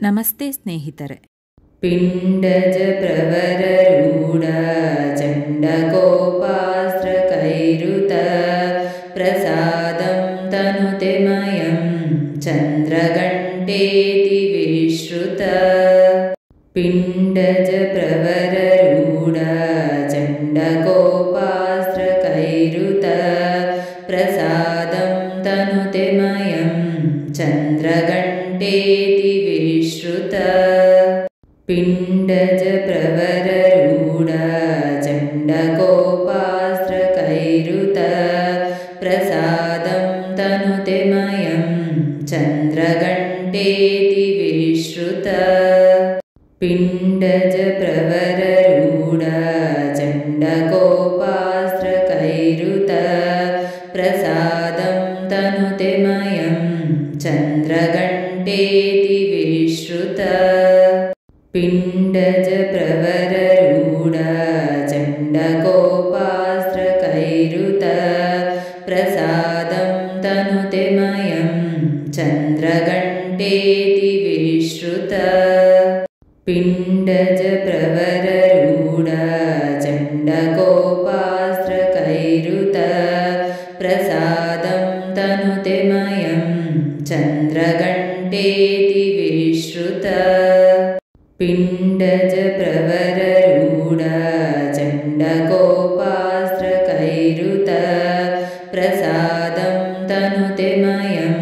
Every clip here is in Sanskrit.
ನಮಸ್ತೆ ಸ್ನೇಹಿತರೆ. ಪಿಂಡಜ ಪ್ರವರರೂಢ ಚಂಡಕೋಪಾಸ್ತ್ರ ಕೈರುತ ಪ್ರಸಾದಂ ತನುತೆ ಮಯಂ ಚಂದ್ರಗಂಟೇತಿ ವಿಶ್ರುತ. ಪಿಂಡಜ ಪ್ರವರರೂಢ ಚಂಡಕೋಪಾಸ್ತ್ರ ಕೈರುತ ಪ್ರಸಾದಂ ತನುತೆ ಮಯಂ ಚಂದ್ರಗಂಟೇತಿ ವಿಶ್ರುತ. ಪಿಂಡಜ ಪ್ರವರರೂಢ ಚಂಡಕೋಪಾಸ್ತ್ರ ಕೈರುತ ಪ್ರಸಾದಂ ತನುತೆ ಮಯಂ ಚಂದ್ರಗಂಟೇತಿ ವಿಶ್ರುತ. ಪಿಂಡಜ ಪ್ರವರರೂಢ ಚಂಡಕೋಪಾಸ್ತ್ರ ಕೈರುತ ಪ್ರಸಾದಂ ತನುತೆ ಮಯಂ ಚಂದ್ರಗಂಟೇತಿ ವಿಶ್ರುತ. ಪಿಂಡಜ ಪ್ರವರರೂಢ ಚಂಡಕೋಪಾಸ್ತ್ರ ಕೈರುತ ಪ್ರಸಾದಂ ತನುತೆ ಮಯಂ ಚಂದ್ರಗಂಟೇತಿ ವಿಶ್ರುತ. ಪಿಂಡಜ ಪ್ರವರರೂಢ ಚಂಡಕೋಪಾಸ್ತ್ರ ಕೈರುತ ಪ್ರಸಾದಂ ತನುತೆ ಮಯಂ ಚಂದ್ರಗಂಟೇತಿ ವಿಶ್ರುತ. ಪಿಂಡಜ ಪ್ರವರರೂಢ ಚಂಡಕೋಪಾಸ್ತ್ರ ಕೈರುತ ಪ್ರಸಾದಂ ತನುತೆ ಮಯಂ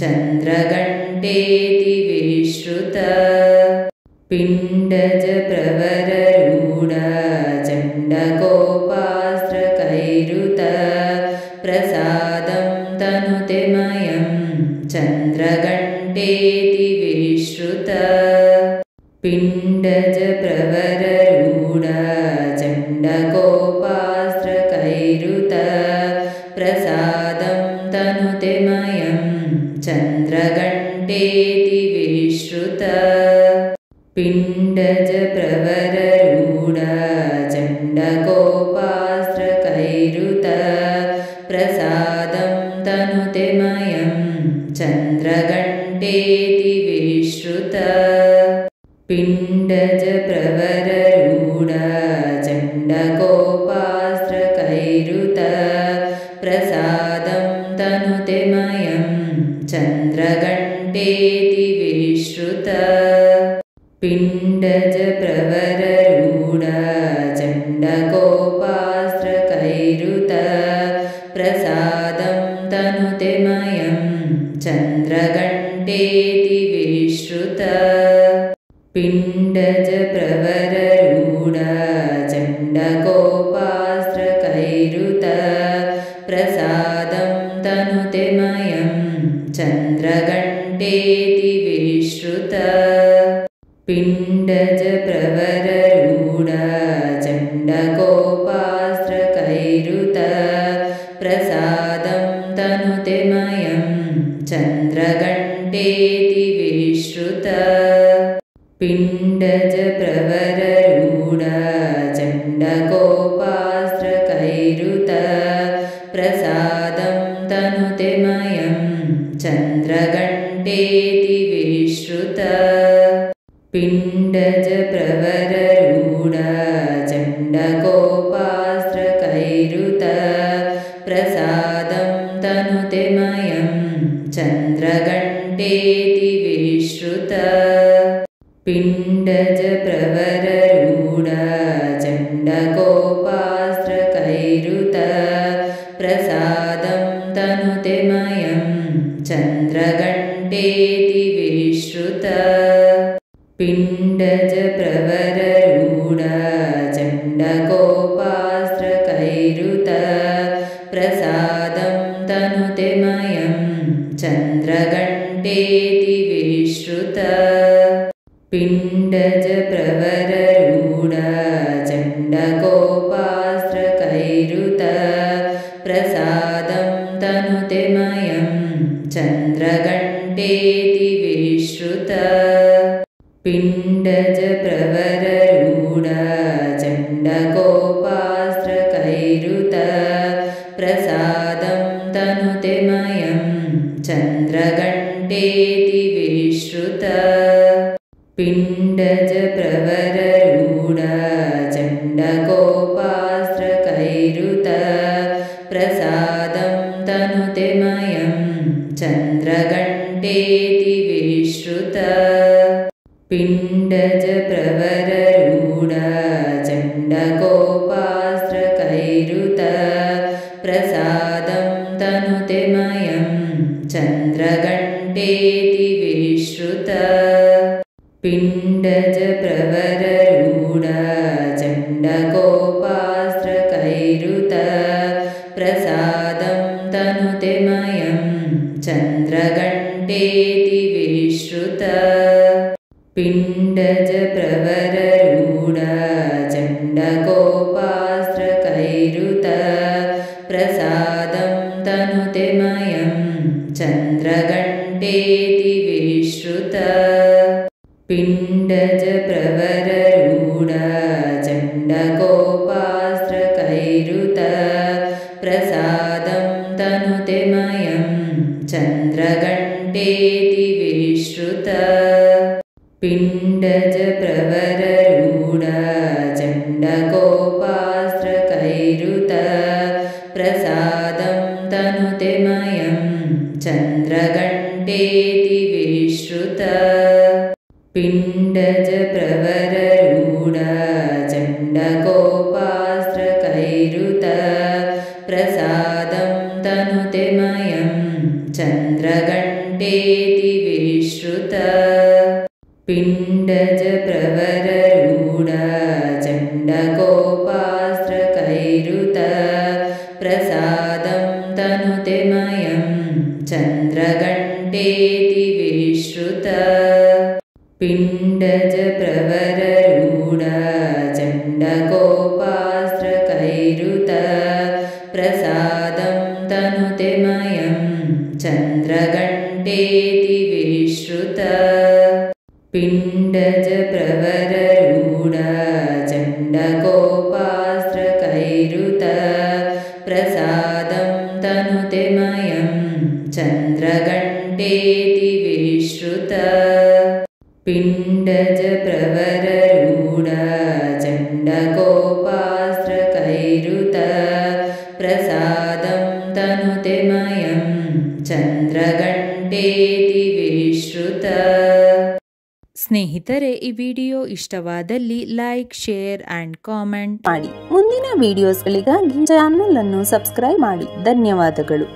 ಚಂದ್ರಗಂಟೇತಿ ವಿಶ್ರುತ. ಪಿಂಡಜ ಪ್ರವರರೂಢ ಚಂಡಕೋಪಾಸ್ತ್ರ ಕೈರುತ ಪ್ರಸಾದಂ ತನುತೆ ಮಯಂ ಚಂದ್ರಗಂಟೇತಿ ವಿಶ್ರುತ. ಪಿಂಡಜ ಪ್ರವರರೂಢ ಚಂಡಕೋಪಾಸ್ತ್ರ ಕೈರುತ ಪ್ರಸಾದಂ ತನುತೆ ಮಯಂ ಚಂದ್ರಗಂಟೇತಿ ವಿಶ್ರುತ. ಪಿಂಡಜ ಪ್ರವರರೂಢ ಚಂಡಕೋಪಾಸ್ತ್ರ ಕೈರುತ ಪ್ರಸಾದಂ ತನುತೆ ಮಯಂ ಚಂದ್ರಗಂಟೇತಿ ವಿಶ್ರುತ. ಪಿಂಡಜ ಪ್ರವರರೂಢ ಚಂಡಕೋಪಾಸ್ತ್ರ ಕೈರುತ ಪ್ರಸಾದಂ ತನುತೆ ಮಯಂ ಚಂದ್ರಗಂಟೇತಿ ವಿಶ್ರುತ. ಪಿಂಡಜ ಪ್ರವರರೂಢ ಚಂಡಕೋಪಾಸ್ತ್ರ ಕೈರುತ ಪ್ರಸಾದಂ ತನುತೆ ಮಯಂ ಚಂದ್ರಗಂಟೇತಿ ವಿಶ್ರುತ. ಪಿಂಡಜ ಪ್ರವರರೂಢ ಚಂಡಕೋಪಾಸ್ತ್ರ ಕೈರುತ ಪ್ರಸಾದಂ ತನುತೆ ಮಯಂ ಚಂದ್ರಗಂಟೇತಿ ವಿಶ್ರುತ. ಪಿಂಡಜ ಪ್ರವರರೂಢ ಚಂಡಕೋಪಾಸ್ತ್ರ ಕೈರುತ ಪ್ರಸಾದಂ ತನುತೆ ಮಯಂ ಚಂದ್ರಗಂಟೇತಿ ವಿಶ್ರುತ. ಪಿಂಡಜ ಪ್ರವರರೂಢ ಚಂಡಕೋಪಾಸ್ತ್ರ ಕೈರುತ ಪ್ರಸಾದಂ ತನುತೆ ಮಯಂ ಚಂದ್ರಗಂಟೇತಿ ವಿಶ್ರುತ. ಪಿಂಡಜ ಪ್ರವರರೂಢ ಚಂಡಕೋಪಾಸ್ತ್ರ ಕೈರುತ ಪ್ರಸಾದಂ ತನುತೆ ಮಯಂ ಚಂದ್ರಗಂಟೇತಿ ವಿಶ್ರುತ. ಪಿಂಡಜ ಪ್ರವರರೂಢ ಚಂಡಕೋಪಾಸ್ತ್ರ ಕೈರುತ ಪ್ರಸಾದಂ ತನುತೆ ಮಯಂ ಚಂದ್ರಗಂಟೇತಿ ವಿಶ್ರುತ. ಪಿಂಡಜ ಪ್ರವರರೂಢ ಚಂಡಕೋಪಾಸ್ತ್ರ ಕೈರುತ ಪ್ರಸಾದಂ ತನುತೆ ಮಯಂ ಚಂದ್ರಗಂಟೇತಿ ವಿಶ್ರುತ. ಪಿಂಡಜ ಪ್ರವರರೂಢ ಚಂಡಕೋಪಾಸ್ತ್ರ ಕೈರುತ ಪ್ರಸಾದಂ ತನುತೆ ಮಯಂ ಚಂದ್ರಗಂಟೇತಿ ವಿಶ್ರುತ. ಪಿಂಡಜ ಪ್ರವರರೂಢ ಚಂಡಕೋಪಾಸ್ತ್ರ ಕೈರುತ ಪ್ರಸಾದಂ ತನುತೆ ಮಯಂ ಚಂದ್ರಗಂಟೇತಿ ವಿಶ್ರುತ. पिण्डज प्रवररूढ चण्डकोपास्त्रकैरुत प्रसादं तनुते मयं चन्द्रघण्टेति विश्रुत पिण्डज प्रवररूढ चण्डकोपास्त्रकैरुत प्रसादं तनुते मयं चन्द्रघण्टेति विश्रुत पिण्डज प्रवररूढ चण्डकोपास्त्रकैरुत प्रसादं तनुते मयं चन्द्रघण्टेति विश्रुत पिण्डज प्रवररूढ चण्डकोपास्त्रकैरुत प्रसादं तनुते मयं चन्द्रघण्टेति विश्रुत पिण्डज प्रवररूढ चण्डकोपास्त्रकैरुत प्रसादं तनुते मयं चन्द्रघण्टेति विश्रुत पिण्डज प्रवररूढ चण्डकोपास्त्रकैरुत प्रसादं तनुते मयं चन्द्रघण्टेति विश्रुत पिण्डज प्रवररूढ चण्डकोपास्त्रकैरुत प्रसादं तनुते मयं चन्द्रघण्टेति विश्रुत पिण्डज प्रवररूढ चण्डकोपास्त्रकैरुत प्रसादं तनुते मयं चन्द्रघण्टेति विश्रुत पिण्डज प्रवररूढ चण्डकोपास्त्रकैरुत प्रसादं तनुते मयं चन्द्रघण्टेति विश्रुत पिण्डज प्रवररूढ चण्डकोपास्त्रकैरुत प्रसादं तनुते मयं चन्द्रघण्टेति विश्रुत पिण्डज प्रवररूढ चण्डकोपास्त्रकैरुत प्रसादं तनुते मयं चन्द्रघण्टेति विश्रुत ಸ್ನೇಹಿತರೆ, ಈ ವಿಡಿಯೋ ಇಷ್ಟವಾದಲ್ಲಿ ಲೈಕ್, ಶೇರ್ ಅಂಡ್ ಕಾಮೆಂಟ್ ಮಾಡಿ. ಮುಂದಿನ ವಿಡಿಯೋಸ್ಗಳಿಗಾಗಿ ಚಾನೆಲ್ ಅನ್ನು ಸಬ್ಸ್ಕ್ರೈಬ್ ಮಾಡಿ. ಧನ್ಯವಾದಗಳು.